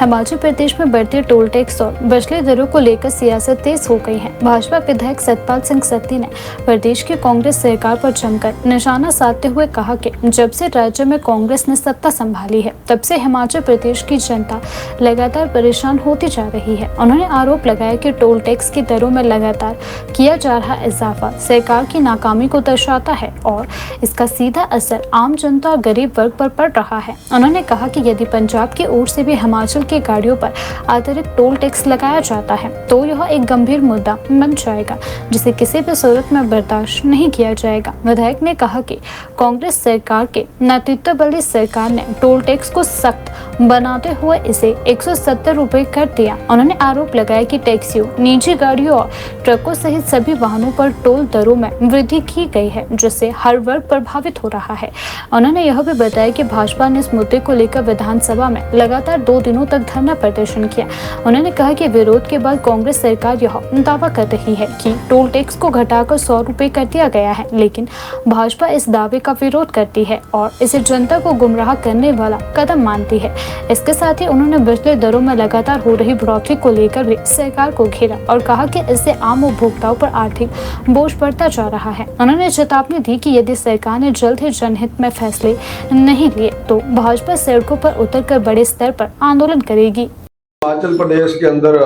हिमाचल प्रदेश में बढ़ते toll tax और बिजली दरों को लेकर सियासत तेज हो गई है। भाजपा विधायक सतपाल सिंह सत्ती ने प्रदेश की कांग्रेस सरकार पर जमकर निशाना साधते हुए कहा कि जब से राज्य में कांग्रेस ने सत्ता संभाली है तब से हिमाचल प्रदेश की जनता लगातार परेशान होती जा रही है। उन्होंने आरोप लगाया कि टोल टैक्स की दरों में लगातार किया जा रहा इजाफा सरकार की नाकामी को दर्शाता है और इसका सीधा असर आम जनता और गरीब वर्ग पर पड़ रहा है। उन्होंने कहा कि यदि पंजाब की ओर से भी हिमाचल की गाड़ियों पर अतिरिक्त टोल टैक्स लगाया जाता है तो यह एक गंभीर मुद्दा बन जाएगा जिसे किसी भी सूरत में बर्दाश्त नहीं किया जाएगा। विधायक ने कहा कि कांग्रेस सरकार के नेतृत्व वाली सरकार ने टोल टैक्स को सख्त बनाते हुए इसे 170 रुपए कर दिया। उन्होंने आरोप लगाया कि टैक्सियों, निजी गाड़ियों और ट्रकों सहित सभी वाहनों पर टोल दरों में वृद्धि की गई है जिससे हर वर्ग प्रभावित हो रहा है। उन्होंने यह भी बताया कि भाजपा ने इस मुद्दे को लेकर विधानसभा में लगातार 2 दिनों तक धरना प्रदर्शन किया। उन्होंने कहा कि विरोध के बाद कांग्रेस सरकार यह दावा कर रही है कि टोल टैक्स को घटाकर 100 रुपए कर दिया गया है, लेकिन भाजपा इस दावे का विरोध करती है और इसे जनता को गुमराह करने वाला कदम मानती है। इसके साथ ही उन्होंने बिजली दरों में लगातार हो रही बढ़ोतरी को लेकर भी सरकार को घेरा और कहा कि इससे आम उपभोक्ताओं पर आर्थिक बोझ बढ़ता जा रहा है। उन्होंने चेतावनी दी कि यदि सरकार ने जल्द ही जनहित में फैसले नहीं लिए तो भाजपा सड़कों पर उतरकर बड़े स्तर पर आंदोलन करेगी। हिमाचल प्रदेश के अंदर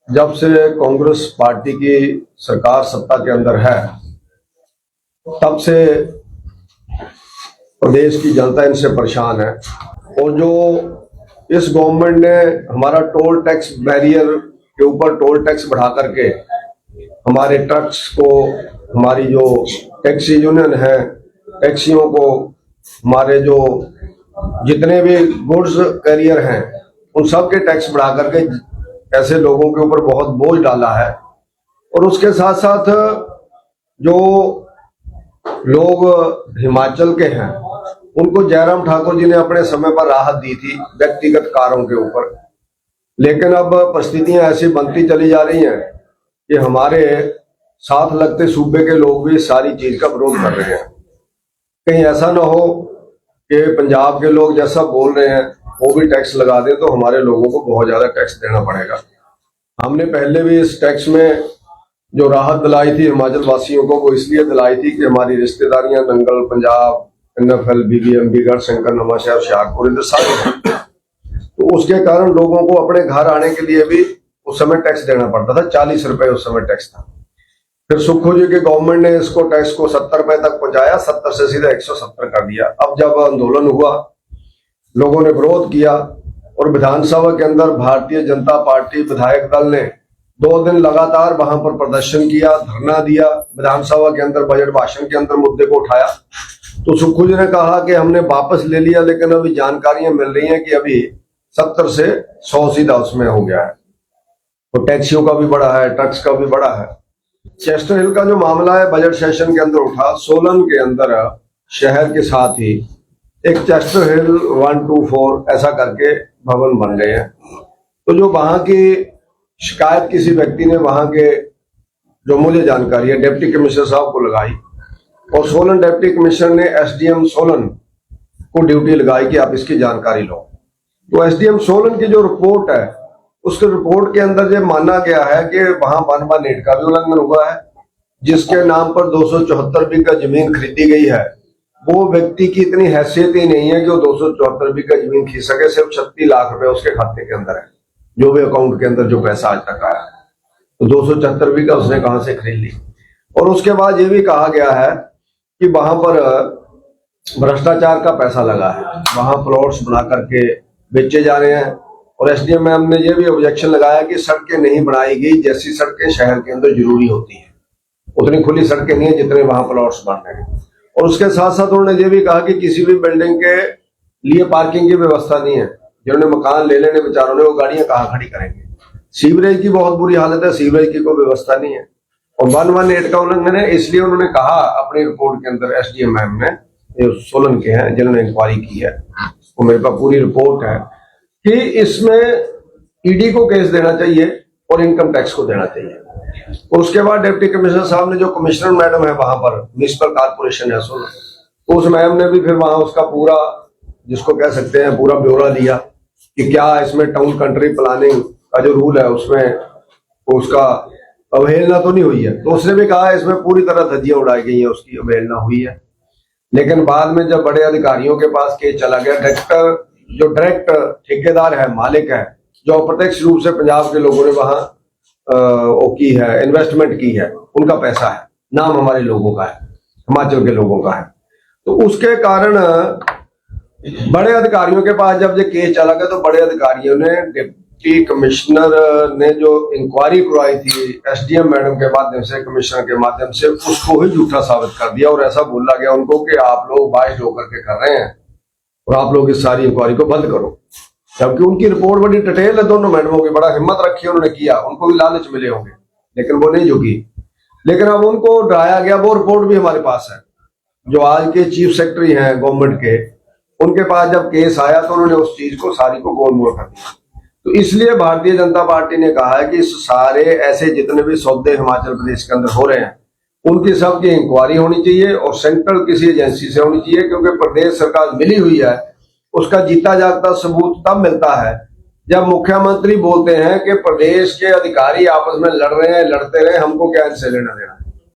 जब से कांग्रेस पार्टी की सरकार सत्ता के अंदर है तब से प्रदेश की जनता इनसे परेशान है और जो इस गवर्नमेंट ने हमारा टोल टैक्स बैरियर के ऊपर टोल टैक्स बढ़ा करके हमारे ट्रक्स को, हमारी जो टैक्सी यूनियन है, टैक्सियों को, हमारे जो जितने भी गुड्स कैरियर हैं उन सब के टैक्स बढ़ा करके ऐसे लोगों के ऊपर बहुत बोझ डाला है। और उसके साथ साथ जो लोग हिमाचल के हैं उनको जयराम ठाकुर जी ने अपने समय पर राहत दी थी व्यक्तिगत कारों के ऊपर, लेकिन अब परिस्थितियां ऐसी बनती चली जा रही हैं कि हमारे साथ लगते सूबे के लोग भी सारी चीज का विरोध कर रहे हैं। कहीं ऐसा ना हो कि पंजाब के लोग जैसा बोल रहे हैं वो भी टैक्स लगा दें तो हमारे लोगों को बहुत ज्यादा टैक्स देना पड़ेगा। हमने पहले भी इस टैक्स में जो राहत दिलाई थी हिमाचल वासियों को वो इसलिए दिलाई थी कि हमारी रिश्तेदारियां नंगल, पंजाब, NFL, BBM, गढ़शंकर, नवांशहर, होशियारपुर इधर सारे हैं, तो उसके कारण लोगों को अपने घर आने के लिए भी उस समय टैक्स देना पड़ता था। 40 रुपए उस समय टैक्स था। फिर सुक्खू जी की गवर्नमेंट ने इसको टैक्स को 70 रुपए तक पहुंचाया, 70 से सीधा 170 कर दिया। अब जब आंदोलन हुआ, लोगों ने विरोध किया और विधानसभा के अंदर भारतीय जनता पार्टी विधायक दल ने 2 दिन लगातार वहां पर प्रदर्शन किया, धरना दिया, विधानसभा के अंदर बजट भाषण के अंदर मुद्दे को उठाया। तो सुक्खू जी ने कहा कि हमने वापस ले लिया, लेकिन अभी जानकारियां मिल रही हैं कि अभी 70 से 100 सीधा उसमें हो गया है। तो टैक्सियों का भी बढ़ा है, ट्रक्स का भी बढ़ा है। चेस्टर हिल का जो मामला है बजट सेशन के अंदर उठा। सोलन के अंदर शहर के साथ ही एक चेस्टर हिल 124 ऐसा करके भवन बन गए हैं। तो जो वहां की शिकायत किसी व्यक्ति ने वहां के, जो मुझे जानकारी है, डिप्टी कमिश्नर साहब को लगाई और सोलन डिप्टी कमिश्नर ने SDM सोलन को ड्यूटी लगाई कि आप इसकी जानकारी लो। तो SDM सोलन की जो रिपोर्ट है उसके रिपोर्ट के अंदर ये माना गया है कि वहां 118 का भी उल्लंघन हुआ है। जिसके नाम पर 274 बीघा जमीन खरीदी गई है वो व्यक्ति की इतनी हैसियत ही नहीं है कि वो 274 बीघा जमीन खरीद सके। सिर्फ 36 लाख रुपए उसके खाते के अंदर है, जो भी अकाउंट के अंदर जो पैसा आज तक आया है। तो 274 बीघा उसने कहां से खरीद ली। और उसके बाद ये भी कहा गया है कि वहां पर भ्रष्टाचार का पैसा लगा है, वहां प्लॉट्स बना करके बेचे जा रहे हैं। और SDM मैम ने ये भी ऑब्जेक्शन लगाया कि सड़कें नहीं बनाई गई जैसी सड़कें शहर के अंदर जरूरी होती है, उतनी खुली सड़कें नहीं है जितने वहां प्लॉट्स बन रहे हैं। और उसके साथ साथ उन्होंने ये भी कहा कि किसी भी बिल्डिंग के लिए पार्किंग की व्यवस्था नहीं है। जिन्होंने मकान ले लेने बेचारों ने वो गाड़ियां कहाँ खड़ी करेंगे। सीवरेज की बहुत बुरी हालत है, सीवरेज की कोई व्यवस्था नहीं है। और 118 का उल्लंघन है, इसलिए उन्होंने कहा अपनी रिपोर्ट के अंदर, SDM मैम ने, सोलन के हैं जिन्होंने इंक्वायरी की है, वो मेरे पास पूरी रिपोर्ट है कि इसमें ED को केस देना चाहिए और इनकम टैक्स को देना चाहिए। और उसके बाद डिप्टी कमिश्नर साहब ने, जो कमिश्नर मैडम है वहां पर, म्युनिसिपल कारपोरेशन है सोलन, तो उस मैम ने भी फिर वहां उसका पूरा, जिसको कह सकते हैं, पूरा ब्यौरा दिया कि क्या इसमें टाउन कंट्री प्लानिंग का जो रूल है उसमें उसका अवहेलना तो नहीं हुई है। तो उसने भी कहा इसमें पूरी तरह धज्जियां उड़ाई गई हैं, उसकी अवहेलना हुई है। लेकिन बाद में जब बड़े अधिकारियों के पास केस चला गया, जो डायरेक्ट ठेकेदार है, मालिक है, जो अप्रत्यक्ष रूप से पंजाब के लोगों ने वहां वो की है, इन्वेस्टमेंट की है, उनका पैसा है, नाम हमारे लोगों का है, हिमाचल के लोगों का है। तो उसके कारण बड़े अधिकारियों के पास जब ये केस चला गया तो बड़े अधिकारियों ने, डिप्टी कमिश्नर ने जो इंक्वायरी करवाई थी एसडीएम मैडम के माध्यम से, कमिश्नर के माध्यम से, उसको ही झूठा साबित कर दिया और ऐसा बोला गया उनको कि आप लोग बाइस होकर के कर रहे हैं और आप लोग इस सारी इंक्वायरी को बंद करो। जबकि उनकी रिपोर्ट बड़ी डिटेल है दोनों मैडमों की, बड़ा हिम्मत रखी उन्होंने किया, उनको भी लालच मिले होंगे, लेकिन वो नहीं झुकी। लेकिन अब उनको डराया गया। वो रिपोर्ट भी हमारे पास है, जो आज के चीफ सेक्रेटरी हैं गवर्नमेंट के, उनके पास जब केस आया तो उन्होंने उस चीज को सारी को गोलमोल कर दिया। तो इसलिए भारतीय जनता पार्टी ने कहा है कि इस सारे ऐसे जितने भी सौदे हिमाचल प्रदेश के अंदर हो रहे हैं उनकी सबकी इंक्वायरी होनी चाहिए और सेंट्रल किसी एजेंसी से होनी चाहिए, क्योंकि प्रदेश सरकार मिली हुई है। उसका जीता जागता सबूत तब मिलता है जब मुख्यमंत्री बोलते हैं कि प्रदेश के अधिकारी आपस में लड़ रहे हैं, लड़ते रहे, हमको क्या इनसे लेना देना।